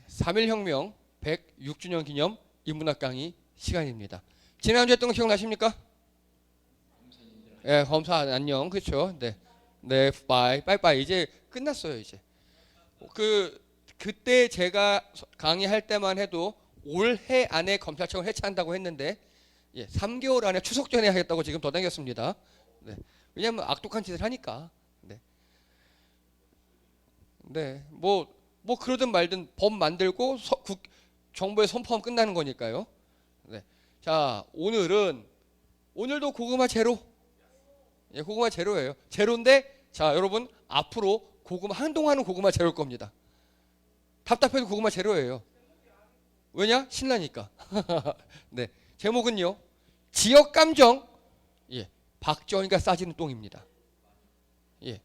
3.1혁명 106주년 기념 인문학 강의 시간입니다. 지난주에 했던 거 기억나십니까? 예, 검사 안녕. 그렇죠? 네. 네, 빠이빠이. 이제 끝났어요, 이제. 그때 제가 강의할 때만 해도 올해 안에 검찰청을 해체한다고 했는데 3개월 안에 추석 전에 하겠다고 지금 더 당겼습니다. 네. 왜냐하면 악독한 짓을 하니까. 네. 네. 뭐 그러든 말든 법 만들고 정부에 선포하면 끝나는 거니까요. 네. 자, 오늘도 고구마 제로. 예, 고구마 제로예요. 제로인데 자, 여러분 앞으로 한동안은 고구마 제로일 겁니다. 답답해도 고구마 제로예요. 왜냐? 신나니까. 네. 제목은요. 지역 감정. 예. 박정희가 싸지는 똥입니다. 예.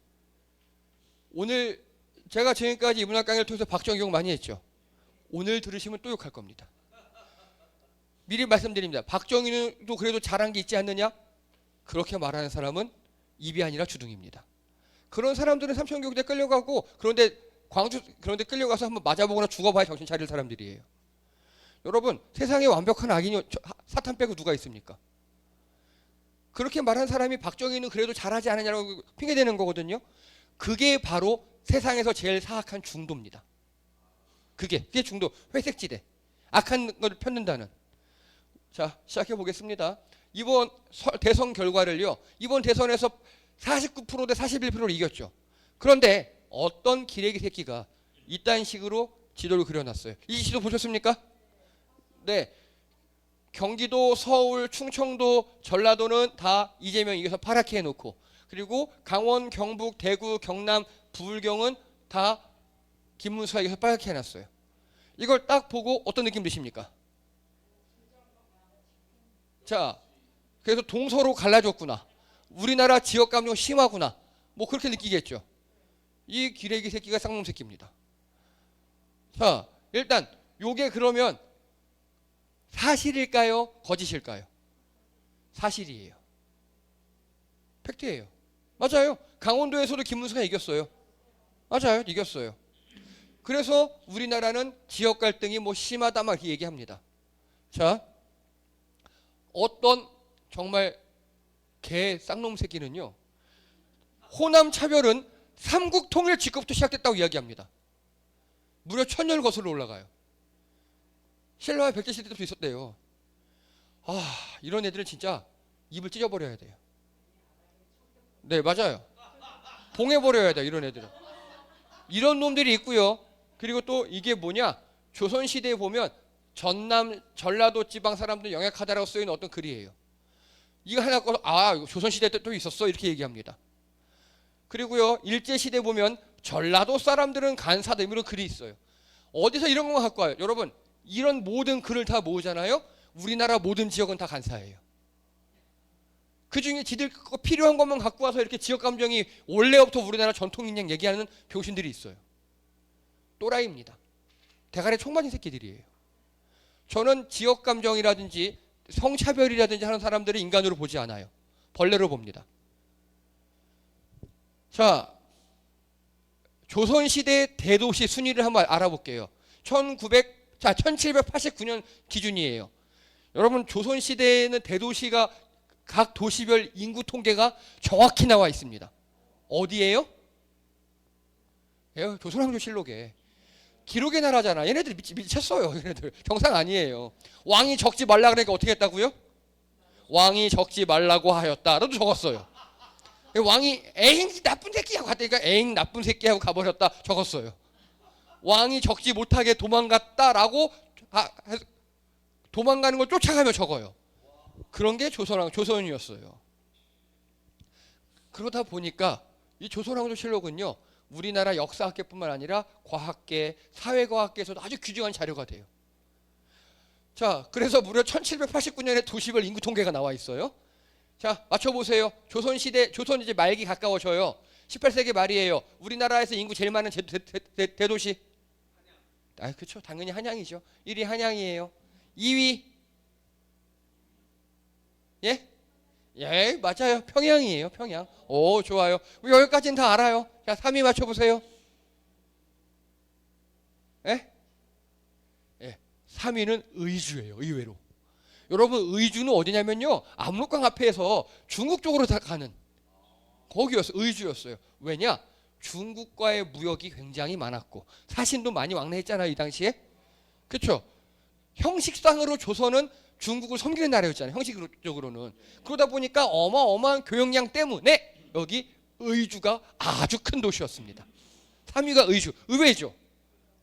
오늘 제가 지금까지 인문학 강의를 통해서 박정희 욕 많이 했죠. 오늘 들으시면 또 욕할 겁니다. 미리 말씀드립니다. 박정희도 그래도 잘한 게 있지 않느냐? 그렇게 말하는 사람은 입이 아니라 주둥입니다. 그런 사람들은 삼천교육대 끌려가고 그런데 끌려가서 한번 맞아보거나 죽어봐야 정신 차릴 사람들이에요. 여러분 세상에 완벽한 악인이 사탄 빼고 누가 있습니까? 그렇게 말한 사람이 박정희는 그래도 잘하지 않느냐고 핑계대는 거거든요. 그게 바로 세상에서 제일 사악한 중도입니다. 그게 중도, 회색지대. 악한 걸 폈는다는. 자, 시작해 보겠습니다. 이번 대선 결과를요. 이번 대선에서 49% 대 41%를 이겼죠. 그런데 어떤 기레기 새끼가 이딴 식으로 지도를 그려놨어요. 이 지도 보셨습니까? 네. 경기도, 서울, 충청도, 전라도는 다 이재명이 이겨서 파랗게 해놓고 그리고 강원, 경북, 대구, 경남, 부울경은 다 김문수가 이겨서 빨갛게 해놨어요. 이걸 딱 보고 어떤 느낌 드십니까? 자, 그래서 동서로 갈라졌구나. 우리나라 지역 감정 심하구나. 뭐 그렇게 느끼겠죠. 이 기레기 새끼가 쌍놈 새끼입니다. 자, 일단 요게 그러면 사실일까요? 거짓일까요? 사실이에요. 팩트예요. 맞아요. 강원도에서도 김문수가 이겼어요. 맞아요. 이겼어요. 그래서 우리나라는 지역 갈등이 뭐 심하다 막 이렇게 얘기합니다. 자, 어떤 정말 개 쌍놈 새끼는요. 호남 차별은 삼국 통일 직후부터 시작됐다고 이야기합니다. 무려 1000년 거슬러 올라가요. 신라와 백제 시대 때도 있었대요. 아, 이런 애들은 진짜 입을 찢어버려야 돼요. 네, 맞아요. 봉해버려야 돼요, 이런 애들은. 이런 놈들이 있고요. 그리고 또 이게 뭐냐? 조선시대에 보면 전남, 전라도 지방 사람들 영약하다라고 쓰여있는 어떤 글이에요. 이거 하나 꺼서 조선시대 때 또 있었어 이렇게 얘기합니다. 그리고요, 일제시대 보면 전라도 사람들은 간사다 이런 글이 있어요. 어디서 이런 거 갖고 와요? 여러분, 이런 모든 글을 다 모으잖아요. 우리나라 모든 지역은 다 간사예요. 그 중에 지들 필요한 것만 갖고 와서 이렇게 지역 감정이 원래부터 우리나라 전통인양 얘기하는 병신들이 있어요. 또라이입니다. 대가리 총 맞은 새끼들이에요. 저는 지역 감정이라든지 성차별이라든지 하는 사람들을 인간으로 보지 않아요. 벌레로 봅니다. 자, 조선시대 대도시 순위를 한번 알아볼게요. 1789년 기준이에요. 여러분 조선시대에는 대도시가 각 도시별 인구 통계가 정확히 나와 있습니다. 어디예요? 조선왕조실록에. 기록의 나라잖아. 얘네들 미쳤어요. 얘네들 정상 아니에요. 왕이 적지 말라 그러니까 어떻게 했다고요? 왕이 적지 말라고 하였다라도 적었어요. 왕이 에잉 나쁜 새끼하고 갔다니까 에잉 나쁜 새끼하고 가버렸다 적었어요. 왕이 적지 못하게 도망갔다라고 도망가는 걸 쫓아가며 적어요. 그런 게 조선이었어요. 그러다 보니까 이 조선왕조실록은요. 우리나라 역사학계뿐만 아니라 과학계, 사회과학계에서도 아주 귀중한 자료가 돼요. 자, 그래서 무려 1789년에 도시별 인구 통계가 나와 있어요. 자, 맞춰보세요. 조선 이제 말기 가까워져요. 18세기 말이에요. 우리나라에서 인구 제일 많은 대도시. 그렇죠. 당연히 한양이죠. 1위 한양이에요. 2위. 예? 예, 맞아요. 평양이에요. 평양. 오, 좋아요. 여기까지는 다 알아요. 자, 3위 맞춰보세요. 예? 3위는 의주예요. 의외로. 여러분 의주는 어디냐면요. 압록강 앞에서 중국 쪽으로 다 가는 거기였어요. 의주였어요. 왜냐? 중국과의 무역이 굉장히 많았고 사신도 많이 왕래했잖아요. 이 당시에. 그렇죠? 형식상으로 조선은 중국을 섬기는 나라였잖아요. 형식적으로는. 그러다 보니까 어마어마한 교역량 때문에 여기 의주가 아주 큰 도시였습니다. 3위가 의주. 의외죠.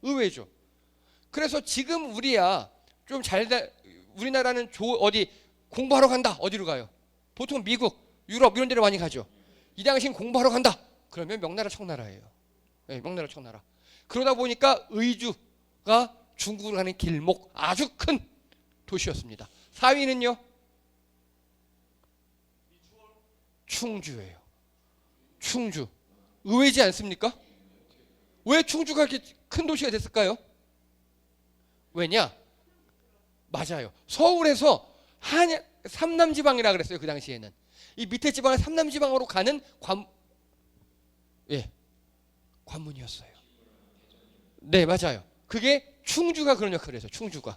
의외죠. 그래서 지금 우리야 좀 우리나라는 어디 공부하러 간다. 어디로 가요? 보통 미국, 유럽 이런 데로 많이 가죠. 이 당시엔 공부하러 간다. 그러면 명나라 청나라예요. 네, 명나라 청나라. 그러다 보니까 의주가 중국으로 가는 길목 아주 큰 도시였습니다. 4위는요? 충주예요. 충주. 의외지 않습니까? 왜 충주가 이렇게 큰 도시가 됐을까요? 왜냐? 맞아요. 서울에서 삼남지방이라 그랬어요. 그 당시에는. 이 밑에 지방을 삼남지방으로 가는 관문이었어요. 네, 맞아요. 그게 충주가 그런 역할을 해서 충주가.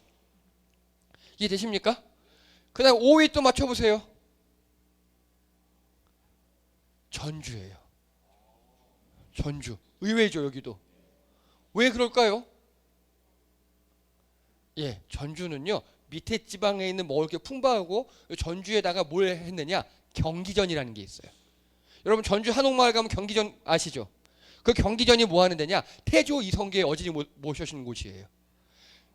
이해되십니까? 그 다음 5위 또 맞춰보세요. 전주예요. 전주. 의외죠, 여기도. 왜 그럴까요? 예, 전주는요, 밑에 지방에 있는 먹을 게 풍부하고 전주에다가 뭘 했느냐? 경기전이라는 게 있어요. 여러분, 전주 한옥마을 가면 경기전 아시죠? 그 경기전이 뭐 하는 데냐? 태조 이성계의 어진이 모셔신 곳이에요.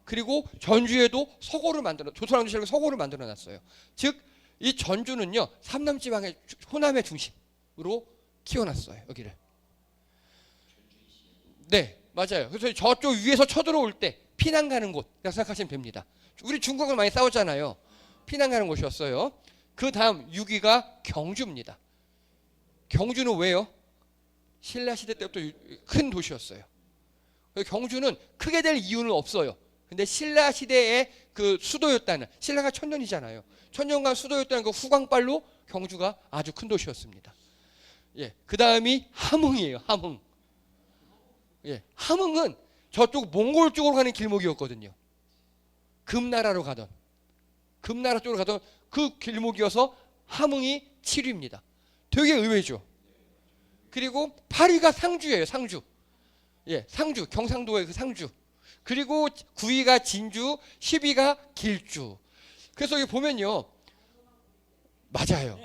그리고 전주에도 조선왕조실록에 서고를 만들어 놨어요. 즉, 이 전주는요, 삼남지방의 호남의 중심으로 키워놨어요. 여기를. 네, 맞아요. 그래서 저쪽 위에서 쳐들어올 때 피난 가는 곳이라고 생각하시면 됩니다. 우리 중국을 많이 싸웠잖아요. 피난 가는 곳이었어요. 그 다음 6위가 경주입니다. 경주는 왜요? 신라시대 때부터 큰 도시였어요. 경주는 크게 될 이유는 없어요. 근데 신라시대의 그 수도였다는, 신라가 천년이잖아요. 천년간 수도였다는 그 후광빨로 경주가 아주 큰 도시였습니다. 예, 그 다음이 함흥이에요. 함흥. 예, 함흥은 저쪽 몽골 쪽으로 가는 길목이었거든요. 금나라로 가던, 금나라 쪽으로 가던 그 길목이어서 함흥이 7위입니다. 되게 의외죠. 그리고 8위가 상주예요. 상주. 예, 상주. 경상도의 그 상주. 그리고 9위가 진주, 10위가 길주. 그래서 여기 보면요. 맞아요.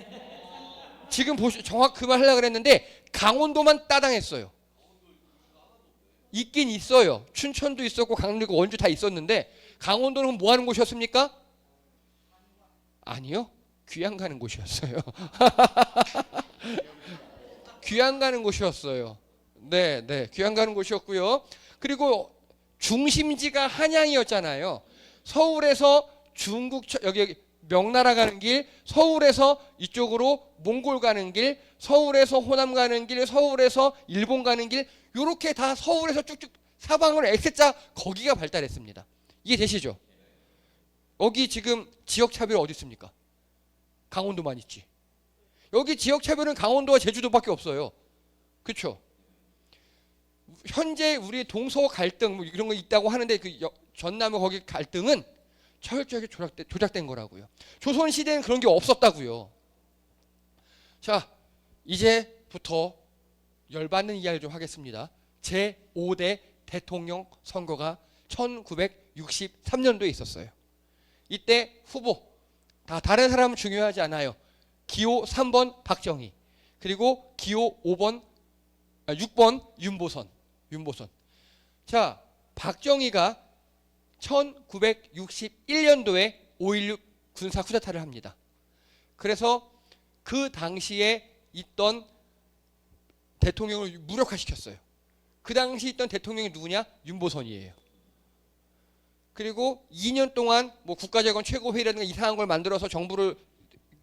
지금 정확 그 말 하려고 그랬는데 강원도만 따당했어요. 있긴 있어요. 춘천도 있었고 강릉도 원주 다 있었는데 강원도는 뭐 하는 곳이었습니까? 아니요. 귀양 가는 곳이었어요. 귀양 가는 곳이었어요. 네, 네. 귀양 가는 곳이었고요. 그리고 중심지가 한양이었잖아요. 서울에서 여기 명나라 가는 길, 서울에서 이쪽으로 몽골 가는 길, 서울에서 호남 가는 길, 서울에서 일본 가는 길, 요렇게 다 서울에서 쭉쭉 사방으로 X자 거기가 발달했습니다. 이해되시죠? 여기 지금 지역차별 어디 있습니까? 강원도만 있지. 여기 지역차별은 강원도와 제주도밖에 없어요. 그렇죠? 현재 우리 동서 갈등 뭐 이런 거 있다고 하는데 그 전남의 거기 갈등은 철저하게 조작된 거라고요. 조선 시대는 그런 게 없었다고요. 자, 이제부터 열받는 이야기를 좀 하겠습니다. 제5대 대통령 선거가 1963년도에 있었어요. 이때 후보 다 다른 사람은 중요하지 않아요. 기호 3번 박정희, 그리고 기호 6번 윤보선. 자, 박정희가 1961년도에 5.16 군사 쿠데타를 합니다. 그래서 그 당시에 있던 대통령을 무력화시켰어요. 그 당시 있던 대통령이 누구냐? 윤보선이에요. 그리고 2년 동안 뭐 국가재건 최고회의라든가 이상한 걸 만들어서 정부를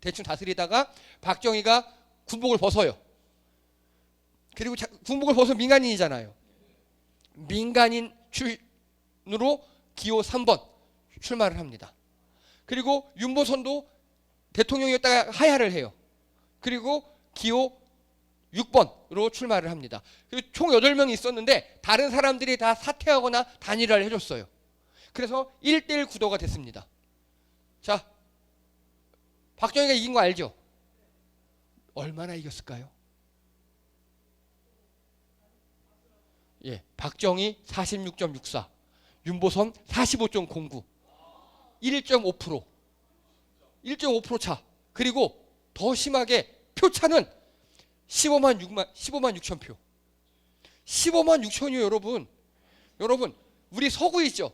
대충 다스리다가 박정희가 군복을 벗어요. 그리고 군복을 벗어 민간인이잖아요. 민간인 출신으로 기호 3번 출마를 합니다. 그리고 윤보선도 대통령이었다가 하야를 해요. 그리고 기호 6번으로 출마를 합니다. 그리고 총 8명이 있었는데 다른 사람들이 다 사퇴하거나 단일화를 해줬어요. 그래서 1대1 구도가 됐습니다. 자, 박정희가 이긴 거 알죠? 얼마나 이겼을까요? 예, 박정희 46.64, 윤보선 45.09, 1.5%, 1.5% 차. 그리고 더 심하게 표차는 15만 6천 표. 15만 6천이요, 여러분. 여러분, 우리 서구 있죠?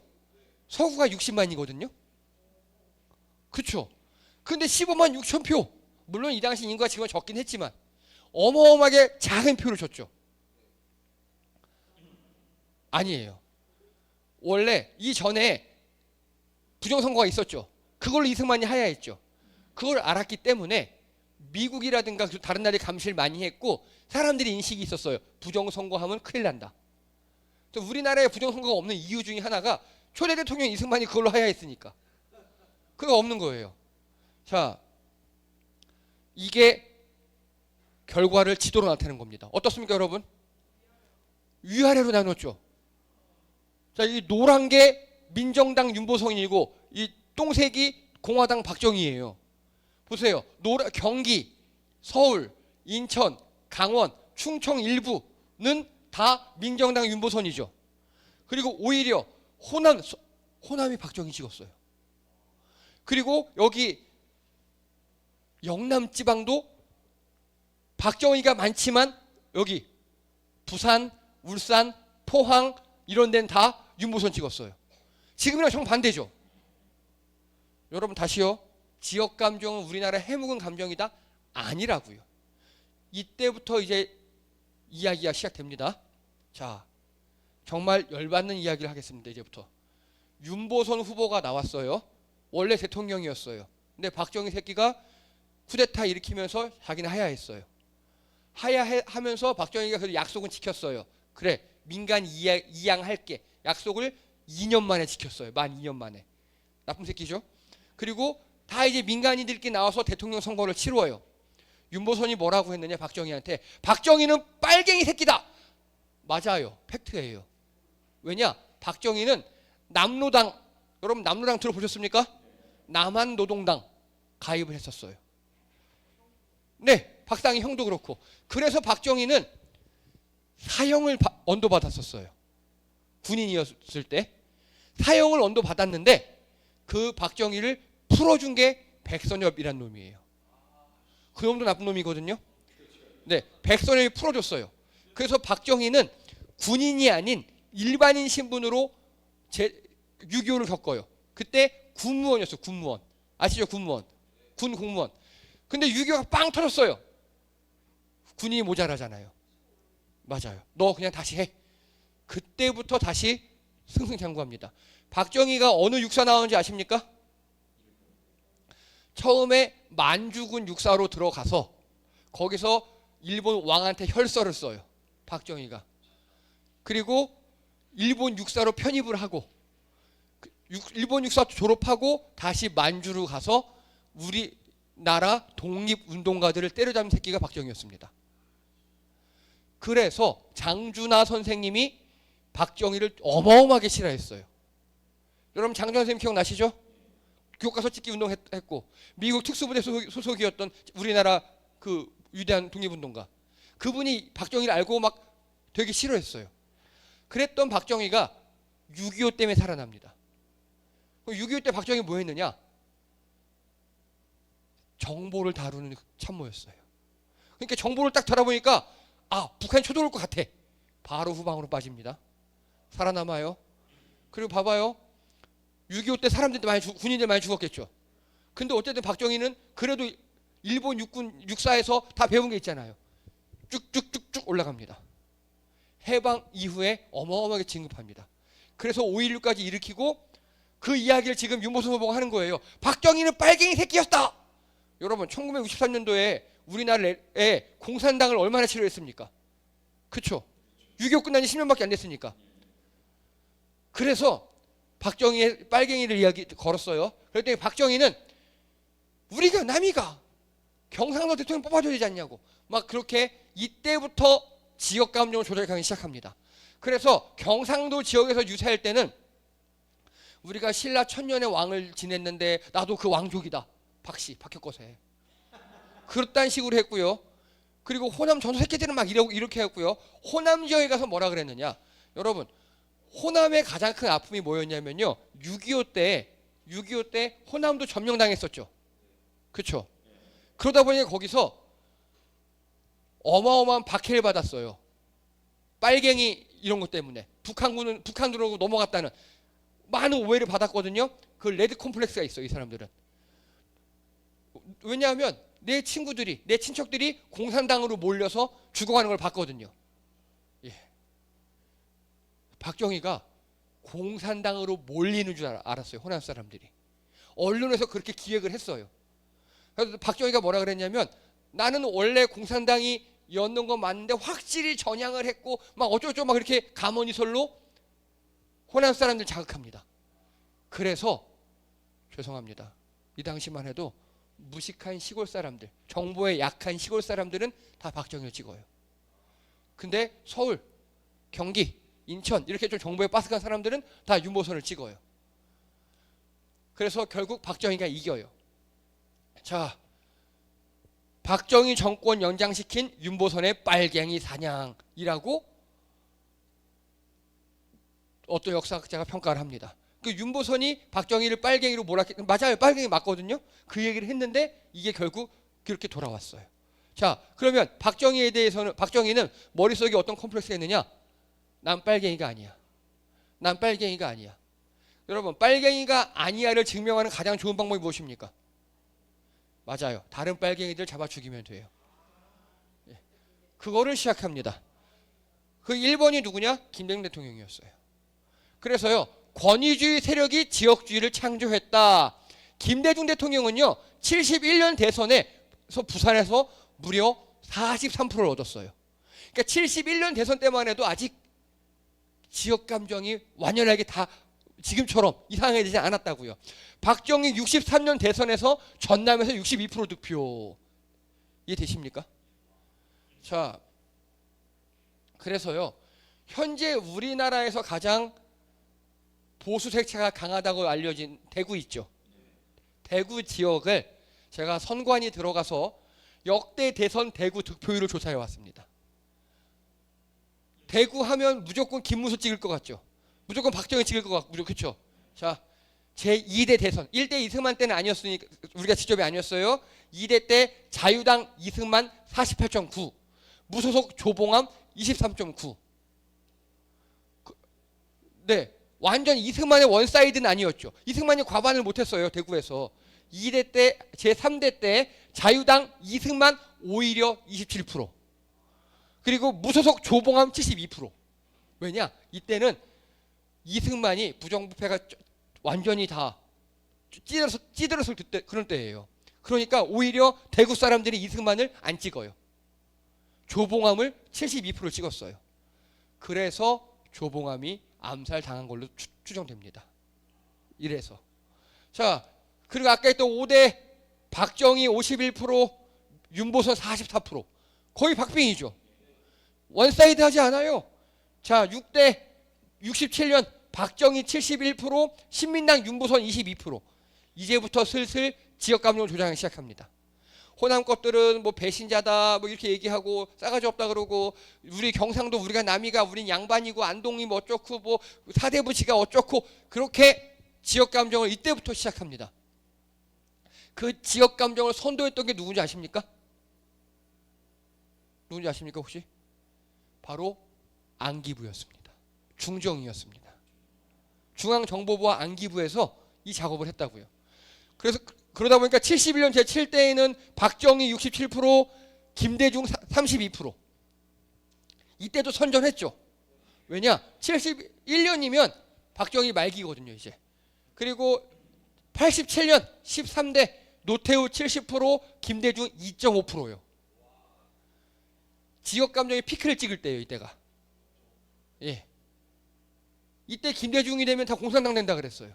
서구가 60만이거든요. 그렇죠? 근데 15만 6천 표. 물론 이 당시 인구가 지금 적긴 했지만 어마어마하게 작은 표를 줬죠. 아니에요. 원래 이전에 부정선거가 있었죠. 그걸로 이승만이 하야했죠. 그걸 알았기 때문에 미국이라든가 다른 나라에 감시를 많이 했고 사람들이 인식이 있었어요. 부정선거하면 큰일 난다. 우리나라에 부정선거가 없는 이유 중에 하나가 초대 대통령 이승만이 그걸로 하야했으니까. 그거 없는 거예요. 자, 이게 결과를 지도로 나타내는 겁니다. 어떻습니까, 여러분? 위아래로 나눴죠. 자, 이 노란 게 민정당 윤보성이고 이 똥색이 공화당 박정희예요. 보세요. 경기, 서울, 인천, 강원, 충청 일부는 다 민정당 윤보선이죠. 그리고 오히려 호남이 박정희 찍었어요. 그리고 여기 영남 지방도 박정희가 많지만 여기 부산, 울산, 포항 이런 데는 다 윤보선 찍었어요. 지금이랑 정반대죠. 여러분 다시요. 지역 감정은 우리나라 해묵은 감정이다? 아니라고요. 이때부터 이제 이야기가 시작됩니다. 자, 정말 열받는 이야기를 하겠습니다. 이제부터. 윤보선 후보가 나왔어요. 원래 대통령이었어요. 근데 박정희 새끼가 쿠데타 일으키면서 자기는 하야했어요. 하야하면서 박정희가 그래도 약속은 지켰어요. 그래, 민간 이양할게. 약속을 2년 만에 지켰어요. 만 2년 만에. 나쁜 새끼죠. 그리고 다 이제 민간인들끼리 나와서 대통령 선거를 치루어요. 윤보선이 뭐라고 했느냐, 박정희한테. 박정희는 빨갱이 새끼다. 맞아요. 팩트예요. 왜냐? 박정희는 남노당, 여러분 남노당 들어보셨습니까? 남한노동당 가입을 했었어요. 네, 박상희 형도 그렇고. 그래서 박정희는 사형을 언도받았었어요. 군인이었을 때 사형을 언도받았는데 그 박정희를 풀어준 게 백선엽이란 놈이에요. 그 놈도 나쁜 놈이거든요. 네, 백선엽이 풀어줬어요. 그래서 박정희는 군인이 아닌 일반인 신분으로 6.25를 겪어요. 그때 군무원이었어요. 군무원. 아시죠? 군무원. 군 공무원. 근데 6.25가 빵 터졌어요. 군인이 모자라잖아요. 맞아요. 너 그냥 다시 해. 그때부터 다시 승승장구합니다. 박정희가 어느 육사 나오는지 아십니까? 처음에 만주군 육사로 들어가서 거기서 일본 왕한테 혈서를 써요. 박정희가. 그리고 일본 육사로 편입을 하고 일본 육사 졸업하고 다시 만주로 가서 우리나라 독립운동가들을 때려잡은 새끼가 박정희였습니다. 그래서 장준하 선생님이 박정희를 어마어마하게 싫어했어요. 여러분 장준하 선생님 기억나시죠? 교과서 찍기 운동했고 미국 특수부대 소속이었던 우리나라 그 위대한 독립운동가. 그분이 박정희를 알고 막 되게 싫어했어요. 그랬던 박정희가 6.25 때문에 살아납니다. 6.25 때 박정희 뭐 했느냐? 정보를 다루는 참모였어요. 그러니까 정보를 딱 달아보니까 아, 북한이 쳐들어올 것 같아. 바로 후방으로 빠집니다. 살아남아요. 그리고 봐봐요. 6.25 때 사람들이 군인들 많이 죽었겠죠. 근데 어쨌든 박정희는 그래도 일본 육사에서 다 배운 게 있잖아요. 쭉쭉쭉쭉 올라갑니다. 해방 이후에 어마어마하게 진급합니다. 그래서 5.16까지 일으키고 그 이야기를 지금 윤보선 후보가 하는 거예요. 박정희는 빨갱이 새끼였다. 여러분 1963년도에 우리나라에 공산당을 얼마나 치료했습니까? 그렇죠? 6.25 끝난 지 10년밖에 안 됐으니까. 그래서 박정희의 빨갱이를 이야기 걸었어요. 그랬더니 박정희는 우리가 남이가 경상도 대통령 뽑아줘야 되지 않냐고 막 그렇게 이때부터 지역 감정을 조작하기 시작합니다. 그래서 경상도 지역에서 유세할 때는 우리가 신라 천년의 왕을 지냈는데 나도 그 왕족이다. 박혁거세. 그렇단 식으로 했고요. 그리고 호남 전후 새끼들은 막 이렇게 했고요. 호남 지역에 가서 뭐라 그랬느냐? 여러분, 호남의 가장 큰 아픔이 뭐였냐면요. 6.25 때 호남도 점령당했었죠. 그렇죠? 그러다 보니 거기서 어마어마한 박해를 받았어요. 빨갱이 이런 것 때문에 북한으로 넘어갔다는 많은 오해를 받았거든요. 그 레드 콤플렉스가 있어요. 이 사람들은. 왜냐하면 내 친구들이, 내 친척들이 공산당으로 몰려서 죽어가는 걸 봤거든요. 예. 박정희가 공산당으로 몰리는 줄 알았어요. 호남 사람들이. 언론에서 그렇게 기획을 했어요. 그래서 박정희가 뭐라 그랬냐면 나는 원래 공산당이 였는 건 맞는데 확실히 전향을 했고 막 어쩌고저쩌고 막 이렇게 가모니설로 호남 사람들 자극합니다. 그래서 죄송합니다. 이 당시만 해도 무식한 시골 사람들, 정보에 약한 시골 사람들은 다 박정희를 찍어요. 근데 서울, 경기, 인천 이렇게 좀 정보에 빠삭한 사람들은 다 윤보선을 찍어요. 그래서 결국 박정희가 이겨요. 자, 박정희 정권 연장시킨 윤보선의 빨갱이 사냥이라고 어떤 역사학자가 평가를 합니다. 그 윤보선이 박정희를 빨갱이로 몰았기, 맞아요. 빨갱이 맞거든요. 그 얘기를 했는데 이게 결국 그렇게 돌아왔어요. 자, 그러면 박정희에 대해서는, 박정희는 머릿속에 어떤 컴플렉스가 있느냐? 난 빨갱이가 아니야. 난 빨갱이가 아니야. 여러분, 빨갱이가 아니야를 증명하는 가장 좋은 방법이 무엇입니까? 맞아요. 다른 빨갱이들 잡아 죽이면 돼요. 그거를 시작합니다. 그 1번이 누구냐? 김대중 대통령이었어요. 그래서요, 권위주의 세력이 지역주의를 창조했다. 김대중 대통령은요, 71년 대선에서 부산에서 무려 43%를 얻었어요. 그러니까 71년 대선 때만 해도 아직 지역 감정이 완연하게 다 지금처럼 이상해지지 않았다고요. 박정희 63년 대선에서 전남에서 62% 득표. 이해되십니까? 자, 그래서요, 현재 우리나라에서 가장 보수 색채가 강하다고 알려진 대구 있죠. 대구 지역을 제가 선관위 들어가서 역대 대선 대구 득표율을 조사해 왔습니다. 대구 하면 무조건 김문수 찍을 것 같죠. 무조건 박정희 찍을 것 같고, 그렇죠. 자, 제2대 대선, 1대 이승만 때는 아니었으니까 우리가 직접이 아니었어요. 2대 때 자유당 이승만 48.9, 무소속 조봉암 23.9. 네, 완전 이승만의 원사이드는 아니었죠. 이승만이 과반을 못했어요. 대구에서. 2대 때, 제3대 때 자유당 이승만 오히려 27%. 그리고 무소속 조봉암 72%. 왜냐? 이때는 이승만이 부정부패가 완전히 다 찌들었을 때, 그런 때예요. 그러니까 오히려 대구 사람들이 이승만을 안 찍어요. 조봉암을 72% 찍었어요. 그래서 조봉암이 암살당한 걸로 추정됩니다. 이래서. 자, 그리고 아까 했던 5대 박정희 51%, 윤보선 44%. 거의 박빙이죠. 원사이드 하지 않아요. 자, 6대 67년 박정희 71%, 신민당 윤보선 22%. 이제부터 슬슬 지역 감정을 조장하기 시작합니다. 호남 것들은 뭐 배신자다 뭐 이렇게 얘기하고 싸가지 없다 그러고, 우리 경상도 우리가 남이가 우린 양반이고 안동이 뭐 어쩌고 뭐 사대부지가 어쩌고, 그렇게 지역 감정을 이때부터 시작합니다. 그 지역 감정을 선도했던 게 누군지 아십니까? 누군지 아십니까 혹시? 바로 안기부였습니다. 중정이었습니다. 중앙정보부와 안기부에서 이 작업을 했다고요. 그래서 그러다 보니까 71년 제7대에는 박정희 67%, 김대중 32%. 이때도 선전했죠. 왜냐? 71년이면 박정희 말기거든요, 이제. 그리고 87년 13대 노태우 70%, 김대중 2.5%요. 지역 감정의 피크를 찍을 때예요, 이때가. 예. 이때 김대중이 되면 다 공산당 된다 그랬어요.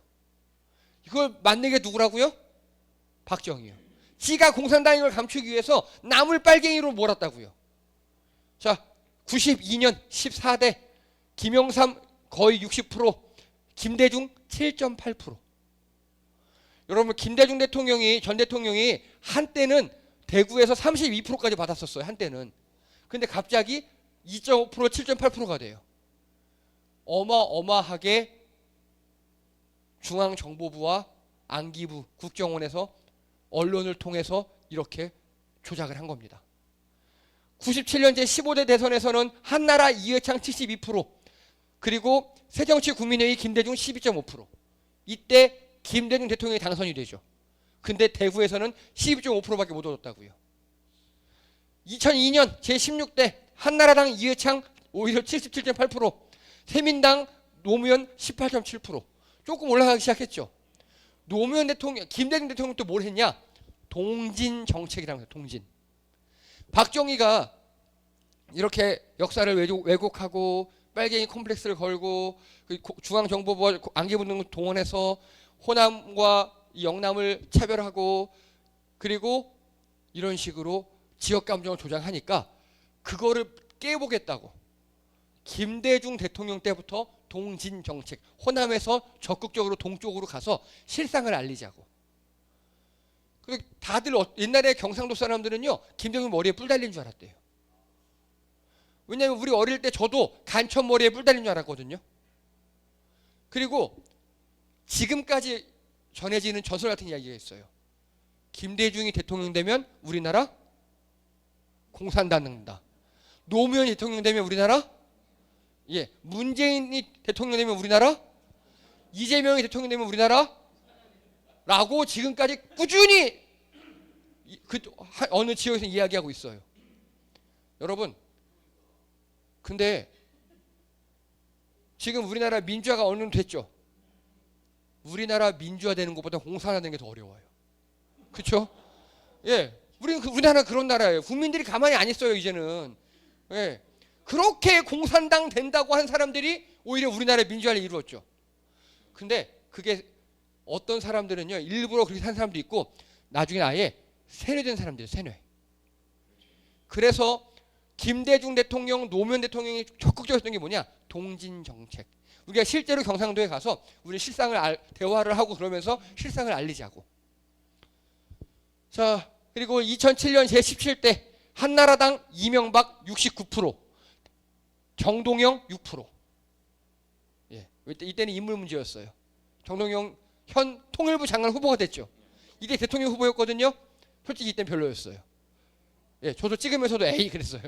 이걸 만든 게 누구라고요? 박정희요. 지가 공산당인 걸 감추기 위해서 남을 빨갱이로 몰았다고요. 자, 92년 14대 김영삼 거의 60%, 김대중 7.8%. 여러분 김대중 대통령이 전 대통령이 한때는 대구에서 32%까지 받았었어요. 한때는. 근데 갑자기 2.5% 7.8%가 돼요. 어마어마하게 중앙정보부와 안기부, 국정원에서 언론을 통해서 이렇게 조작을 한 겁니다. 97년 제15대 대선에서는 한나라 이회창 72%, 그리고 새정치국민회의 김대중 12.5%. 이때 김대중 대통령이 당선이 되죠. 근데 대구에서는 12.5%밖에 못 얻었다고요. 2002년 제16대 한나라당 이회창 오히려 77.8%, 새민당 노무현 18.7%. 조금 올라가기 시작했죠. 노무현 대통령, 김대중 대통령 또 뭘 했냐? 동진 정책이라는 거예요. 동진. 박정희가 이렇게 역사를 왜곡하고 빨갱이 콤플렉스를 걸고 중앙정보부와 안기부 등을 동원해서 호남과 영남을 차별하고 그리고 이런 식으로 지역 감정을 조장하니까 그거를 깨보겠다고 김대중 대통령 때부터 동진 정책, 호남에서 적극적으로 동쪽으로 가서 실상을 알리자고. 그리고 다들 옛날에 경상도 사람들은요 김대중 머리에 뿔 달린 줄 알았대요. 왜냐하면 우리 어릴 때 저도 간첩 머리에 뿔 달린 줄 알았거든요. 그리고 지금까지 전해지는 전설 같은 이야기가 있어요. 김대중이 대통령 되면 우리나라 공산 닫는다. 노무현이 대통령 되면 우리나라 문재인이 대통령 되면 우리나라, 이재명이 대통령 되면 우리나라 라고 지금까지 꾸준히 어느 지역에서 이야기하고 있어요. 여러분, 근데 지금 우리나라 민주화가 어느 정도 됐죠? 우리나라 민주화 되는 것보다 공산화되는 게 더 어려워요. 그렇죠? 우리나라 그런 나라예요. 국민들이 가만히 안 있어요, 이제는. 그렇게 공산당 된다고 한 사람들이 오히려 우리나라의 민주화를 이루었죠. 근데 그게 어떤 사람들은요, 일부러 그렇게 산 사람도 있고, 나중에 아예 세뇌된 사람들이에요, 세뇌. 그래서 김대중 대통령, 노무현 대통령이 적극적으로 했던 게 뭐냐? 동진 정책. 우리가 실제로 경상도에 가서 우리 실상을 대화를 하고 그러면서 실상을 알리자고. 자, 그리고 2007년 제17대 한나라당 이명박 69%, 정동영 6%. 이때는 인물 문제였어요. 정동영 현 통일부 장관 후보가 됐죠. 이때 대통령 후보였거든요. 솔직히 이때는 별로였어요. 저도 찍으면서도 에이 그랬어요.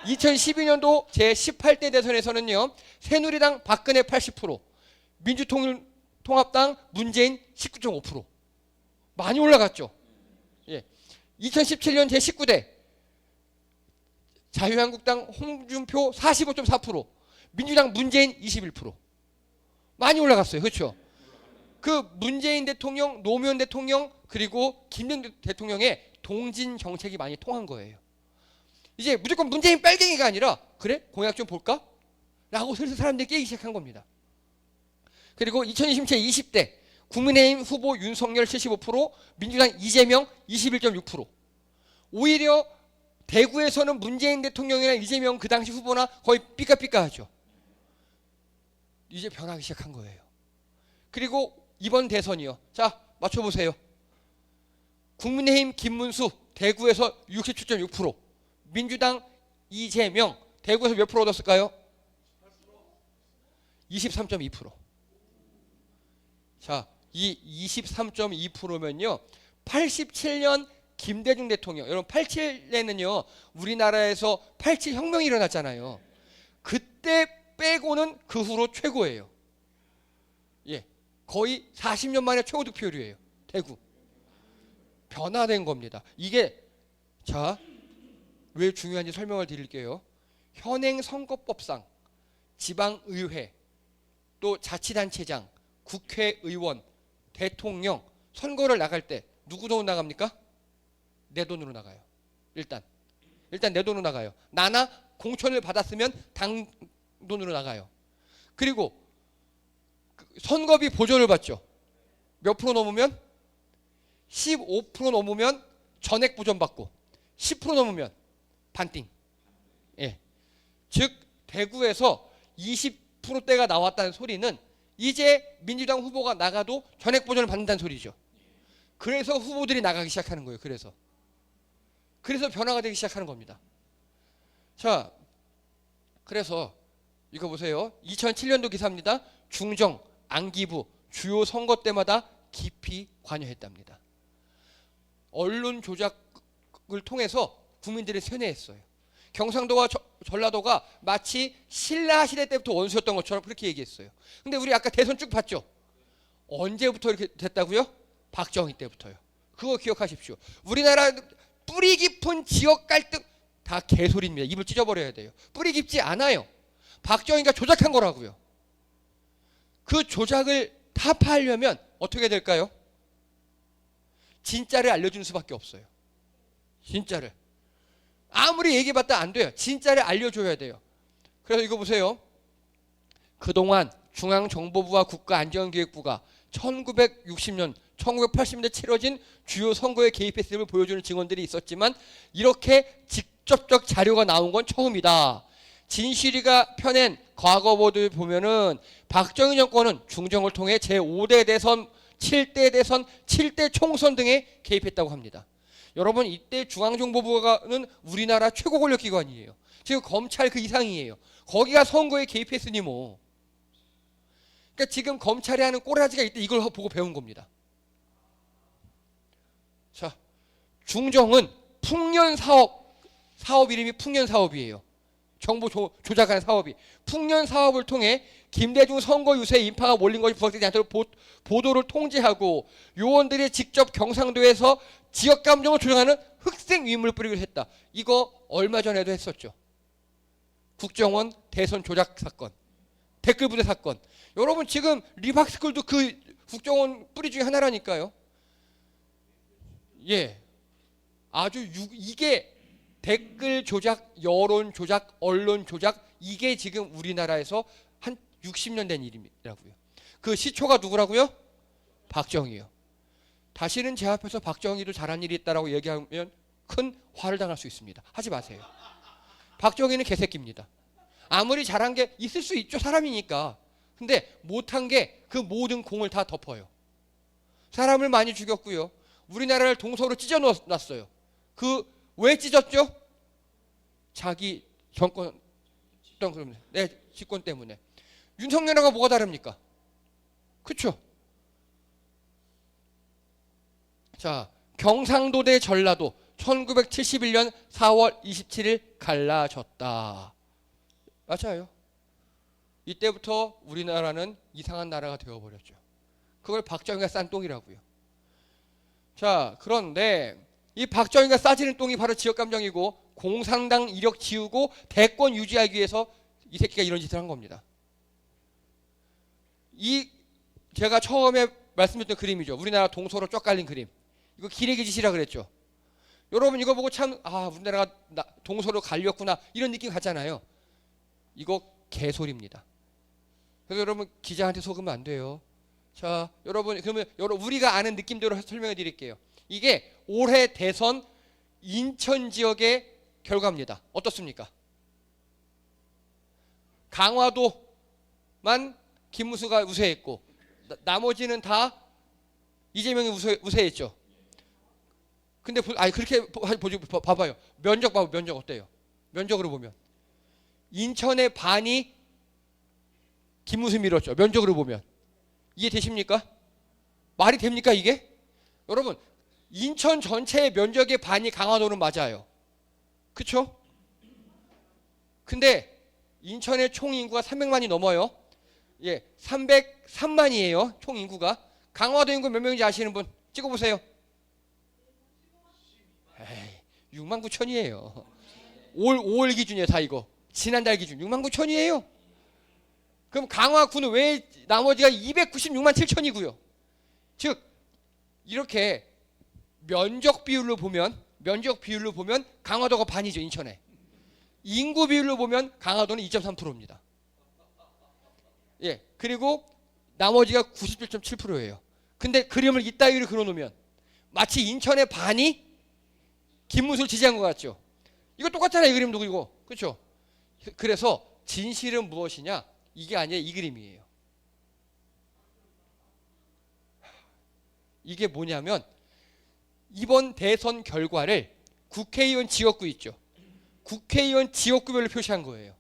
2012년도 제18대 대선에서는요. 새누리당 박근혜 80%, 민주통합당 문재인 19.5%. 많이 올라갔죠. 2017년 제19대 자유한국당 홍준표 45.4%, 민주당 문재인 21%. 많이 올라갔어요. 그렇죠? 그 문재인 대통령, 노무현 대통령, 그리고 김대중 대통령의 동진 정책이 많이 통한 거예요. 이제 무조건 문재인 빨갱이가 아니라 그래? 공약 좀 볼까? 라고 슬슬 사람들이 깨기 시작한 겁니다. 그리고 2020년 20대 국민의힘 후보 윤석열 75%, 민주당 이재명 21.6%. 오히려 대구에서는 문재인 대통령이나 이재명 그 당시 후보나 거의 삐까삐까하죠. 이제 변하기 시작한 거예요. 그리고 이번 대선이요. 자, 맞춰보세요. 국민의힘 김문수 대구에서 67.6%, 민주당 이재명 대구에서 몇 프로 얻었을까요? 23.2%. 자, 이 23.2%면요 87년 김대중 대통령, 여러분 87년에는요 우리나라에서 87 혁명이 일어났잖아요. 그때 빼고는 그 후로 최고예요. 거의 40년 만에 최고 득표율이에요. 대구. 변화된 겁니다. 이게 자, 왜 중요한지 설명을 드릴게요. 현행 선거법상 지방의회, 또 자치단체장, 국회의원, 대통령 선거를 나갈 때 누구 돈으로 나갑니까? 내 돈으로 나가요. 일단 내 돈으로 나가요. 나나 공천을 받았으면 당 돈으로 나가요. 그리고 선거비 보조를 받죠. 몇 프로 넘으면? 15% 넘으면 전액 보전 받고 10% 넘으면 반띵. 즉 대구에서 20%대가 나왔다는 소리는 이제 민주당 후보가 나가도 전액 보전을 받는다는 소리죠. 그래서 후보들이 나가기 시작하는 거예요. 그래서 변화가 되기 시작하는 겁니다. 자, 그래서 이거 보세요. 2007년도 기사입니다. 중정, 안기부 주요 선거 때마다 깊이 관여했답니다. 언론 조작을 통해서 국민들을 세뇌했어요. 경상도와 전라도가 마치 신라 시대 때부터 원수였던 것처럼 그렇게 얘기했어요. 근데 우리 아까 대선 쭉 봤죠? 언제부터 이렇게 됐다고요? 박정희 때부터요. 그거 기억하십시오. 우리나라 뿌리 깊은 지역 갈등 다 개소리입니다. 입을 찢어버려야 돼요. 뿌리 깊지 않아요. 박정희가 조작한 거라고요. 그 조작을 타파하려면 어떻게 될까요? 진짜를 알려주는 수밖에 없어요. 진짜를. 아무리 얘기해봤다 안 돼요. 진짜를 알려줘야 돼요. 그래서 이거 보세요. 그동안 중앙정보부와 국가안전기획부가 1960년, 1980년대 치러진 주요 선거에 개입했음을 보여주는 증언들이 있었지만 이렇게 직접적 자료가 나온 건 처음이다. 진실이가 펴낸 과거 보도를 보면은 박정희 정권은 중정을 통해 제5대 대선, 7대 대선, 7대 총선 등에 개입했다고 합니다. 여러분 이때 중앙정보부가는 우리나라 최고 권력기관이에요. 지금 검찰 그 이상이에요. 거기가 선거에 개입했으니 뭐. 그러니까 지금 검찰이 하는 꼬라지가 있대 이걸 보고 배운 겁니다. 자, 중정은 풍년 사업 이름이 풍년 사업이에요. 정보 조작하는 사업이. 풍년 사업을 통해 김대중 선거 유세 인파가 몰린 것이 부각되지 않도록 보도를 통제하고 요원들이 직접 경상도에서 지역 감정을 조정하는 흑색 위문을 뿌리기로 했다. 이거 얼마 전에도 했었죠. 국정원 대선 조작 사건, 댓글 부대 사건. 여러분 지금 리박스쿨도 그 국정원 뿌리 중에 하나라니까요. 예, 아주 이게 댓글 조작, 여론 조작, 언론 조작 이게 지금 우리나라에서 한 60년 된 일이라고요. 그 시초가 누구라고요? 박정희요. 다시는 제 앞에서 박정희도 잘한 일이 있다라고 얘기하면 큰 화를 당할 수 있습니다. 하지 마세요. 박정희는 개새끼입니다. 아무리 잘한 게 있을 수 있죠. 사람이니까. 근데 못한 게 그 모든 공을 다 덮어요. 사람을 많이 죽였고요. 우리나라를 동서로 찢어 놨어요. 그 왜 찢었죠? 자기 정권 내 집권 때문에. 윤석열하고 뭐가 다릅니까? 그렇죠? 자, 경상도 대 전라도 1971년 4월 27일 갈라졌다. 맞아요. 이때부터 우리나라는 이상한 나라가 되어버렸죠. 그걸 박정희가 싼 똥이라고요. 자, 그런데 이 박정희가 싸지는 똥이 바로 지역감정이고 공산당 이력 지우고 대권 유지하기 위해서 이 새끼가 이런 짓을 한 겁니다. 이 제가 처음에 말씀드렸던 그림이죠. 우리나라 동서로 쫙 갈린 그림. 이거 기레기 짓이라 그랬죠. 여러분 이거 보고 참 우리나라가 동서로 갈렸구나 이런 느낌 갖잖아요. 이거 개소리입니다. 그래서 여러분 기자한테 속으면 안 돼요. 자, 여러분 그러면 우리가 아는 느낌대로 설명해 드릴게요. 이게 올해 대선 인천 지역의 결과입니다. 어떻습니까? 강화도만 김무수가 우세했고 나머지는 다 이재명이 우세했죠. 근데 그렇게 봐봐요. 면적 어때요? 면적으로 보면 인천의 반이 김무수 밀었죠. 면적으로 보면 이해되십니까? 말이 됩니까 이게? 여러분 인천 전체의 면적의 반이 강화도는 맞아요. 그쵸? 근데 인천의 총 인구가 300만이 넘어요. 예, 303만이에요. 총 인구가. 강화도 인구 몇 명인지 아시는 분 찍어보세요. 에이, 6만 9천이에요. 5월 기준이에요. 다 이거. 지난달 기준 6만 9천이에요. 그럼 강화구는 왜 나머지가 296만 7천이고요. 즉 이렇게 면적 비율로 보면 강화도가 반이죠. 인천에. 인구 비율로 보면 강화도는 2.3%입니다. 예, 그리고 나머지가 97.7%예요. 근데 그림을 이따위로 그려놓으면 마치 인천의 반이 김무수를 지지한 것 같죠. 이거 똑같잖아요. 이 그림도 이거. 그렇죠? 그래서 진실은 무엇이냐? 이게 아니라 이 그림이에요. 이게 뭐냐면 이번 대선 결과를 국회의원 지역구 있죠. 국회의원 지역구별로 표시한 거예요.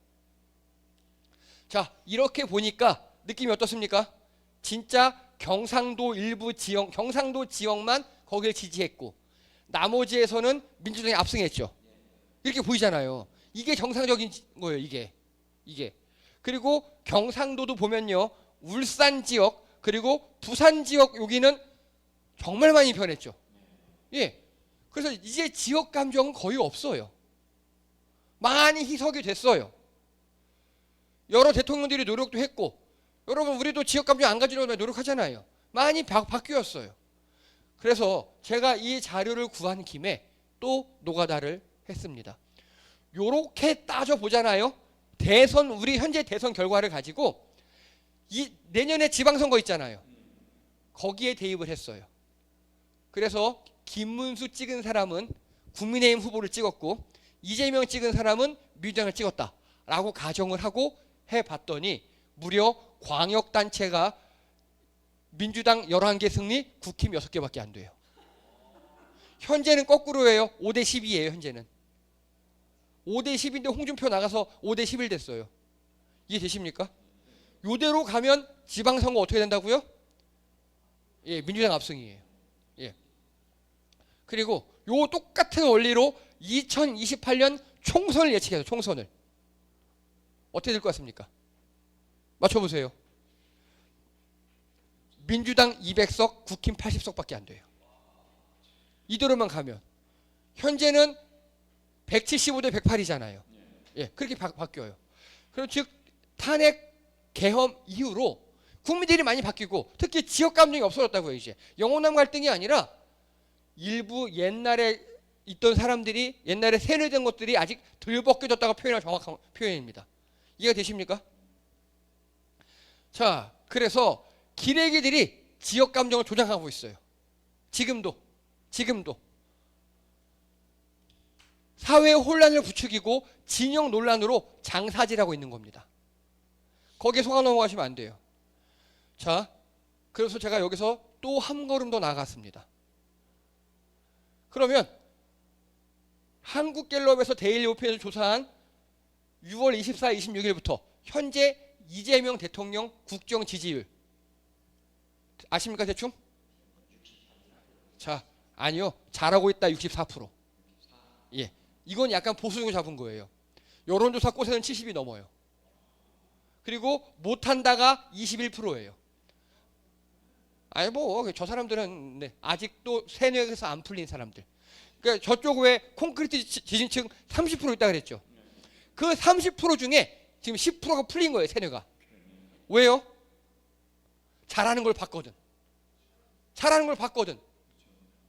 자, 이렇게 보니까 느낌이 어떻습니까? 진짜 경상도 일부 지역, 경상도 지역만 거기를 지지했고 나머지에서는 민주당이 압승했죠. 이렇게 보이잖아요. 이게 정상적인 거예요. 이게. 그리고 경상도도 보면요. 울산 지역 그리고 부산 지역 여기는 정말 많이 변했죠. 예. 그래서 이제 지역 감정은 거의 없어요. 많이 희석이 됐어요. 여러 대통령들이 노력도 했고 여러분 우리도 지역 감정 안 가지려고 노력하잖아요. 많이 바뀌었어요. 그래서 제가 이 자료를 구한 김에 또 노가다를 했습니다. 요렇게 따져보잖아요. 대선 우리 현재 대선 결과를 가지고 이 내년에 지방선거 있잖아요. 거기에 대입을 했어요. 그래서 김문수 찍은 사람은 국민의힘 후보를 찍었고 이재명 찍은 사람은 민주당을 찍었다라고 가정을 하고 해봤더니 무려 광역단체가 민주당 11개 승리, 국힘 6개밖에 안 돼요. 현재는 거꾸로예요. 5대 12예요. 현재는. 5대 10인데 홍준표 나가서 5대 11 됐어요. 이해되십니까? 요대로 가면 지방선거 어떻게 된다고요? 예, 민주당 압승이에요. 예. 그리고 요 똑같은 원리로 2028년 총선을 예측해서 총선을 어떻게 될 것 같습니까? 맞춰보세요. 민주당 200석, 국힘 80석밖에 안 돼요. 이대로만 가면 현재는 175대 108이잖아요. 예, 그렇게 바뀌어요. 그럼 즉 탄핵 계엄 이후로 국민들이 많이 바뀌고 특히 지역 감정이 없어졌다고요. 이제 영호남 갈등이 아니라 일부 옛날에 있던 사람들이 옛날에 세뇌된 것들이 아직 덜 벗겨졌다고 표현한 정확한 표현입니다. 이해가 되십니까? 자, 그래서 기레기들이 지역 감정을 조장하고 있어요. 지금도 사회 혼란을 부추기고 진영 논란으로 장사질하고 있는 겁니다. 거기에 속아 넘어가시면 안 돼요. 자, 그래서 제가 여기서 또 한 걸음 더 나아갔습니다. 그러면 한국갤럽에서 데일리 오피니언을 조사한 6월 24, 26일부터 현재 이재명 대통령 국정 지지율 아십니까 대충? 자, 아니요. 잘하고 있다 64%. 예, 이건 약간 보수적으로 잡은 거예요. 여론조사 꽃에는 70이 넘어요. 그리고 못한다가 21%예요. 아니 뭐 저 사람들은 네, 아직도 세뇌에서 안 풀린 사람들. 그러니까 저쪽 왜 콘크리트 지진층 30% 있다 그랬죠. 그 30% 중에 지금 10%가 풀린 거예요, 세뇌가. 왜요? 잘하는 걸 봤거든.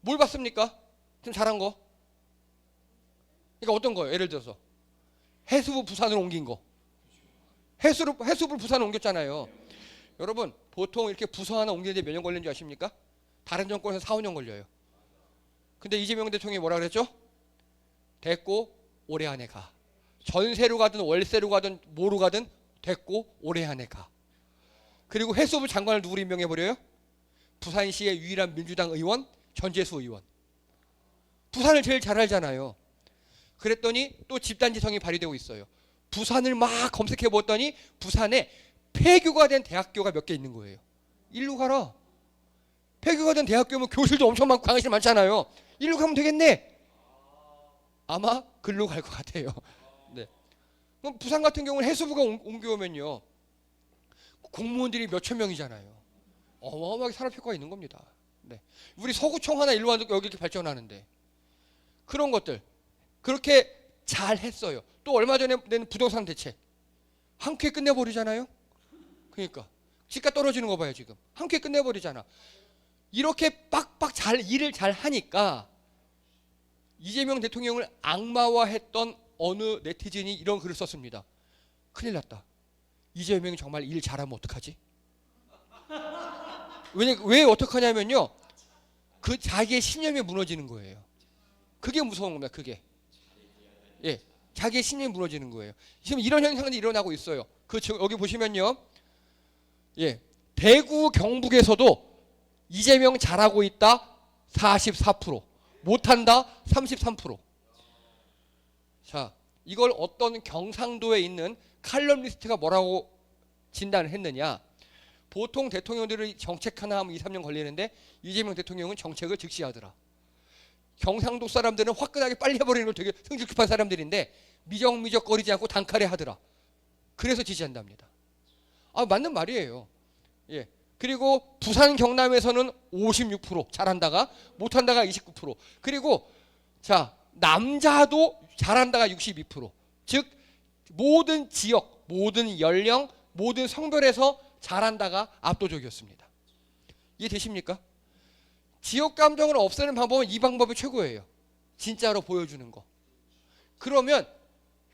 뭘 봤습니까? 지금 잘한 거. 그러니까 어떤 거예요? 예를 들어서 해수부 부산으로 옮긴 거. 해수부를 부산으로 옮겼잖아요. 여러분 보통 이렇게 부서 하나 옮기는데 몇 년 걸리는 줄 아십니까? 다른 정권에서 4, 5년 걸려요. 근데 이재명 대통령이 뭐라 그랬죠? 됐고 올해 안에 가. 전세로 가든 월세로 가든 뭐로 가든 됐고 올해 안에 가. 그리고 해수부 장관을 누구로 임명해버려요? 부산시의 유일한 민주당 의원 전재수 의원. 부산을 제일 잘 알잖아요. 그랬더니 또 집단지성이 발휘되고 있어요. 부산을 막 검색해 보았더니 부산에 폐교가 된 대학교가 몇 개 있는 거예요. 일로 가라. 폐교가 된 대학교면 교실도 엄청 많고 강의실 많잖아요. 일로 가면 되겠네. 아마 글로 갈 것 같아요. 네. 그럼 부산 같은 경우는 해수부가 옮겨오면요. 공무원들이 몇천 명이잖아요. 어마어마하게 산업 효과가 있는 겁니다. 네. 우리 서구청 하나 일로 와도 여기 이렇게 발전하는데 그런 것들 그렇게 잘 했어요. 또 얼마 전에 낸 부동산 대책 한 큐에 끝내버리잖아요. 그러니까 집값 떨어지는 거 봐요 지금. 한 큐에 끝내버리잖아. 이렇게 빡빡 일을 잘 하니까 이재명 대통령을 악마화했던 어느 네티즌이 이런 글을 썼습니다. 큰일 났다. 이재명이 정말 일 잘하면 어떡하지? 왜 어떡하냐면요. 그 자기의 신념이 무너지는 거예요. 그게 무서운 겁니다. 그게. 예, 자기의 신념이 무너지는 거예요. 지금 이런 현상들이 일어나고 있어요. 여기 보시면요. 예, 대구 경북에서도 이재명 잘하고 있다 44%, 못한다 33%. 자, 이걸 어떤 경상도에 있는 칼럼니스트가 뭐라고 진단을 했느냐. 보통 대통령들이 정책 하나 하면 2, 3년 걸리는데 이재명 대통령은 정책을 즉시 하더라. 경상도 사람들은 화끈하게 빨리 해버리는 걸 되게 성질 급한 사람들인데 미적미적거리지 않고 단칼에 하더라. 그래서 지지한답니다. 아, 맞는 말이에요. 예. 그리고 부산 경남에서는 56% 잘한다가 못한다가 29%. 그리고 자, 남자도 잘한다가 62%. 즉 모든 지역, 모든 연령, 모든 성별에서 잘한다가 압도적이었습니다. 이해되십니까? 지역 감정을 없애는 방법은 이 방법이 최고예요. 진짜로 보여주는 거. 그러면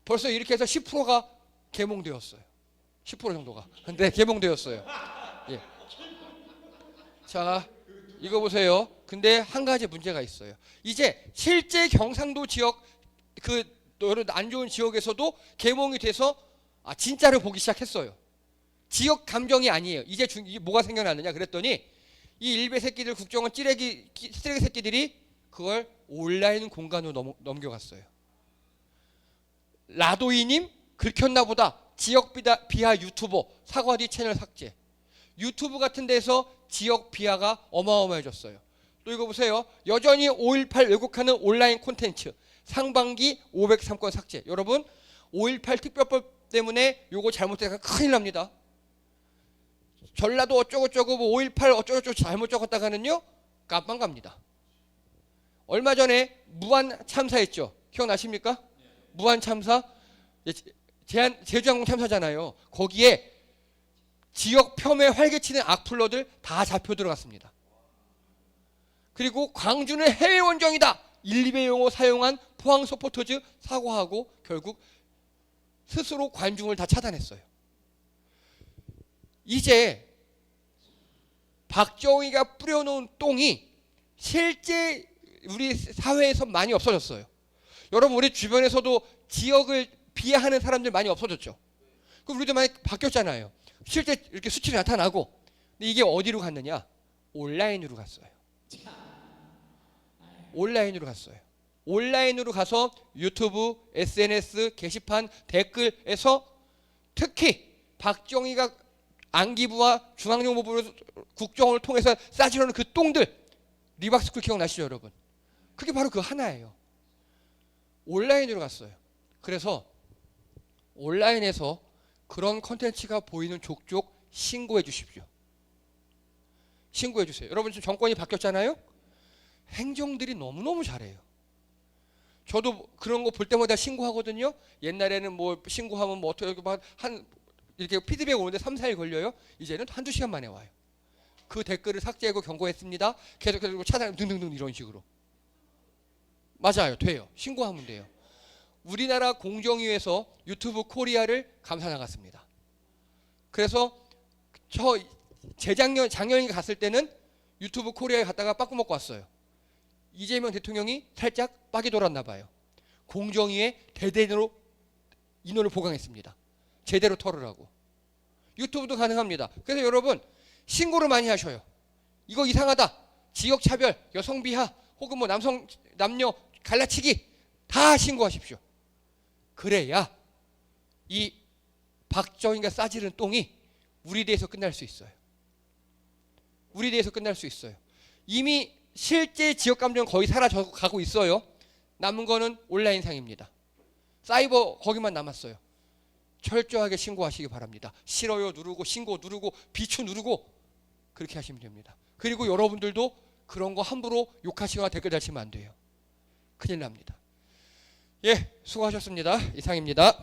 벌써 이렇게 해서 10%가 계몽되었어요. 10% 정도가. 근데 계몽되었어요. 예. 자, 이거 보세요. 근데 한 가지 문제가 있어요. 이제 실제 경상도 지역 그 안 좋은 지역에서도 계몽이 돼서 진짜로 보기 시작했어요. 지역 감정이 아니에요. 이제 뭐가 생겨났느냐 그랬더니 이 일베 새끼들 국정원 쓰레기 새끼들이 그걸 온라인 공간으로 넘겨갔어요. 라도이님 긁혔나 보다. 지역 비하 유튜버 사과뒤 채널 삭제. 유튜브 같은 데서 지역 비하가 어마어마해졌어요. 또 이거 보세요. 여전히 5.18 왜곡하는 온라인 콘텐츠. 상반기 503건 삭제. 여러분 5.18 특별법 때문에 요거 잘못되면 큰일 납니다. 전라도 어쩌고저쩌고 5.18 어쩌고저쩌고 잘못 적었다가는요 깜빵 갑니다. 얼마 전에 무한 참사했죠. 기억나십니까? 무한 참사 제주항공 참사잖아요. 거기에 지역 폄훼 활개치는 악플러들 다 잡혀 들어갔습니다. 그리고 광주는 해외 원정이다. 1, 2배 용어 사용한 포항 서포터즈 사과하고 결국 스스로 관중을 다 차단했어요. 이제 박정희가 뿌려놓은 똥이 실제 우리 사회에서 많이 없어졌어요. 여러분 우리 주변에서도 지역을 비하하는 사람들 많이 없어졌죠. 그럼 우리도 많이 바뀌었잖아요. 실제 이렇게 수치가 나타나고. 근데 이게 어디로 갔느냐? 온라인으로 갔어요. 온라인으로 갔어요. 온라인으로 가서 유튜브, SNS, 게시판, 댓글에서 특히 박정희가 안기부와 중앙정보부 국정원을 통해서 싸지려는 그 똥들 리박스쿨 기억나시죠 여러분? 그게 바로 그 하나예요. 온라인으로 갔어요. 그래서 온라인에서 그런 컨텐츠가 보이는 족족 신고해 주십시오. 신고해 주세요. 여러분 지금 정권이 바뀌었잖아요. 행정들이 너무너무 잘해요. 저도 그런 거 볼 때마다 신고하거든요. 옛날에는 뭐 신고하면 뭐 어떻게 한 이렇게 피드백 오는데 3, 4일 걸려요. 이제는 한두 시간 만에 와요. 그 댓글을 삭제하고 경고했습니다. 계속해서 차단 등등등 이런 식으로. 맞아요. 돼요. 신고하면 돼요. 우리나라 공정위에서 유튜브 코리아를 감사 나갔습니다. 그래서 저 작년에 갔을 때는 유튜브 코리아에 갔다가 빠꾸 먹고 왔어요. 이재명 대통령이 살짝 빡이 돌았나 봐요. 공정위에 대대로 인원을 보강했습니다. 제대로 털으라고. 유튜브도 가능합니다. 그래서 여러분 신고를 많이 하셔요. 이거 이상하다. 지역 차별, 여성 비하, 혹은 뭐 남녀 갈라치기 다 신고하십시오. 그래야 이 박정희가 싸지른 똥이 우리 대에서 끝날 수 있어요. 우리 대에서 끝날 수 있어요. 이미 실제 지역 감정은 거의 사라져 가고 있어요. 남은 거는 온라인상입니다. 사이버 거기만 남았어요. 철저하게 신고하시기 바랍니다. 싫어요 누르고 신고 누르고 비추 누르고 그렇게 하시면 됩니다. 그리고 여러분들도 그런 거 함부로 욕하시거나 댓글 달시면 안 돼요. 큰일 납니다. 예, 수고하셨습니다. 이상입니다.